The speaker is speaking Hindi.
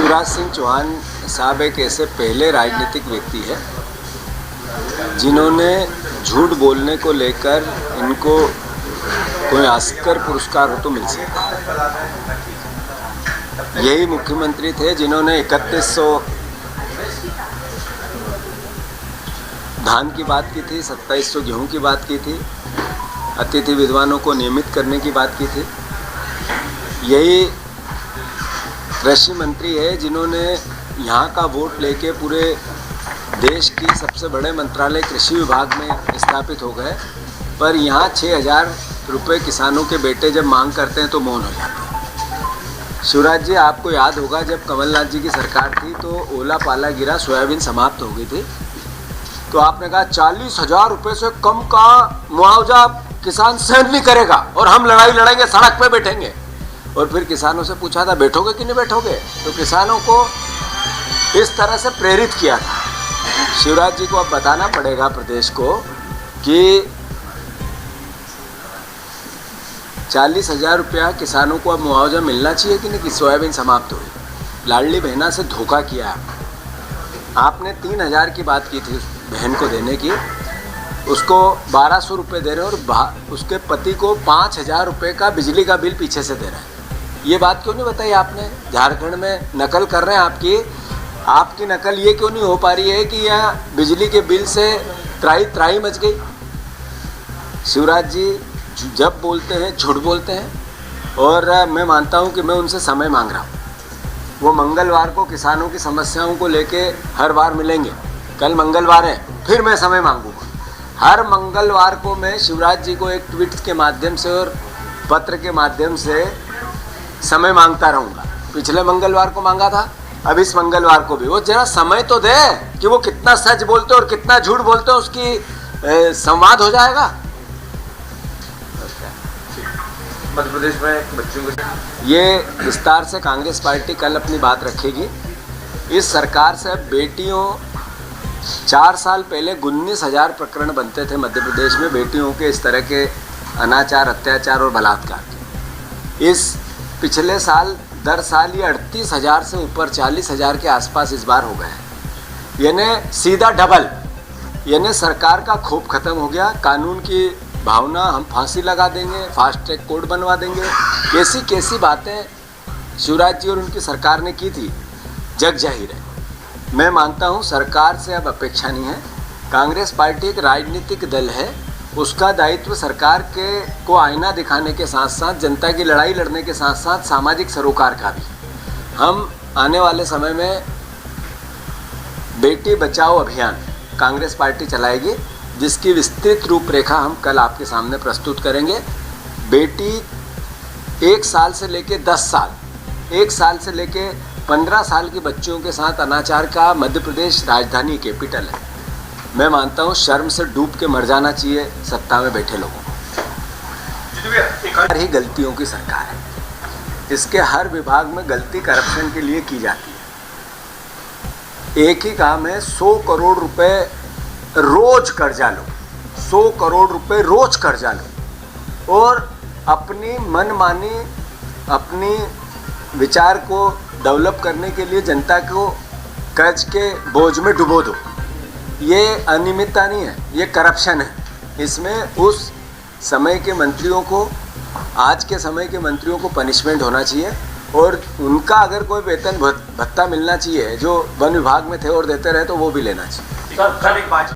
शिवराज सिंह चौहान साहब एक ऐसे पहले राजनीतिक व्यक्ति है जिन्होंने झूठ बोलने को लेकर इनको कोई ऑस्कर पुरस्कार हो तो मिल सकता है। यही मुख्यमंत्री थे जिन्होंने 3100 धान की बात की थी, 2700 गेहूं की बात की थी, अतिथि विद्वानों को नियमित करने की बात की थी। यही कृषि मंत्री है जिन्होंने यहाँ का वोट लेके पूरे देश की सबसे बड़े मंत्रालय कृषि विभाग में स्थापित हो गए, पर यहाँ 6000 रुपये किसानों के बेटे जब मांग करते हैं तो मौन हो जाते हैं। शिवराज जी, आपको याद होगा जब कमलनाथ जी की सरकार थी तो ओला पाला गिरा, सोयाबीन समाप्त हो गई थी, तो आपने कहा 40,000 रुपये से कम का मुआवजा किसान सहन नहीं करेगा और हम लड़ाई लड़ेंगे, सड़क पे बैठेंगे। और फिर किसानों से पूछा था बैठोगे कि नहीं बैठोगे, तो किसानों को इस तरह से प्रेरित किया था। शिवराज जी को अब बताना पड़ेगा प्रदेश को कि 40,000 रुपया किसानों को अब मुआवजा मिलना चाहिए कि नहीं, कि सोयाबीन समाप्त हुई। लाडली बहना से धोखा किया आपने। 3,000 की बात की थी उस बहन को देने की, उसको 1200 रुपये दे रहे हैं और उसके पति को 5,000 रुपये का बिजली का बिल पीछे से दे रहे हैं। ये बात क्यों नहीं बताई आपने? झारखंड में नकल कर रहे हैं आपकी नकल ये क्यों नहीं हो पा रही है कि यहाँ बिजली के बिल से त्राही मच गई। शिवराज जी जब बोलते हैं झूठ बोलते हैं, और मैं मानता हूँ कि मैं उनसे समय मांग रहा हूँ। वो मंगलवार को किसानों की समस्याओं को लेके हर बार मिलेंगे। कल मंगलवार है, फिर मैं समय मांगूंगा। हर मंगलवार को मैं शिवराज जी को एक ट्वीट के माध्यम से और पत्र के माध्यम से समय मांगता रहूँगा। पिछले मंगलवार को मांगा था, अब इस मंगलवार को भी। वो जरा समय तो दे कि वो कितना सच बोलते और कितना झूठ बोलते हैं, उसकी संवाद हो जाएगा। मध्य प्रदेश में बच्चों को ये विस्तार से कांग्रेस पार्टी कल अपनी बात रखेगी। इस सरकार से बेटियों 4 साल पहले 19,000 प्रकरण बनते थे मध्य प्रदेश में बेटियों के इस तरह के अनाचार, अत्याचार और बलात्कार के। इस पिछले साल दर साल ये 38,000 से ऊपर 40,000 के आसपास इस बार हो गए हैं। यानी सीधा डबल। यानी सरकार का खौफ खत्म हो गया। कानून की भावना, हम फांसी लगा देंगे, फास्ट ट्रैक कोर्ट बनवा देंगे, कैसी कैसी बातें शिवराज जी और उनकी सरकार ने की थी, जग जाहिर है। मैं मानता हूँ सरकार से अब अपेक्षा नहीं है। कांग्रेस पार्टी एक राजनीतिक दल है, उसका दायित्व सरकार को आईना दिखाने के साथ साथ जनता की लड़ाई लड़ने के साथ साथ सामाजिक सरोकार का भी। हम आने वाले समय में बेटी बचाओ अभियान कांग्रेस पार्टी चलाएगी, जिसकी विस्तृत रूपरेखा हम कल आपके सामने प्रस्तुत करेंगे। बेटी 1 साल से लेके 10 साल, 1 साल से लेके 15 साल के बच्चों के साथ अनाचार का मध्य प्रदेश राजधानी कैपिटल है। मैं मानता हूँ शर्म से डूब के मर जाना चाहिए सत्ता में बैठे लोगों को। हर ही गलतियों की सरकार है, इसके हर विभाग में गलती करप्शन के लिए की जाती है। एक ही काम है, 100 करोड़ रुपए रोज कर्जा लो, 100 करोड़ रुपए रोज कर्जा लो और अपनी मनमानी, अपनी विचार को डेवलप करने के लिए जनता को कर्ज के बोझ में डुबो दो। ये अनियमितता नहीं है, ये करप्शन है। इसमें उस समय के मंत्रियों को, आज के समय के मंत्रियों को पनिशमेंट होना चाहिए और उनका अगर कोई वेतन भत्ता मिलना चाहिए जो वन विभाग में थे और देते रहे तो वो भी लेना चाहिए।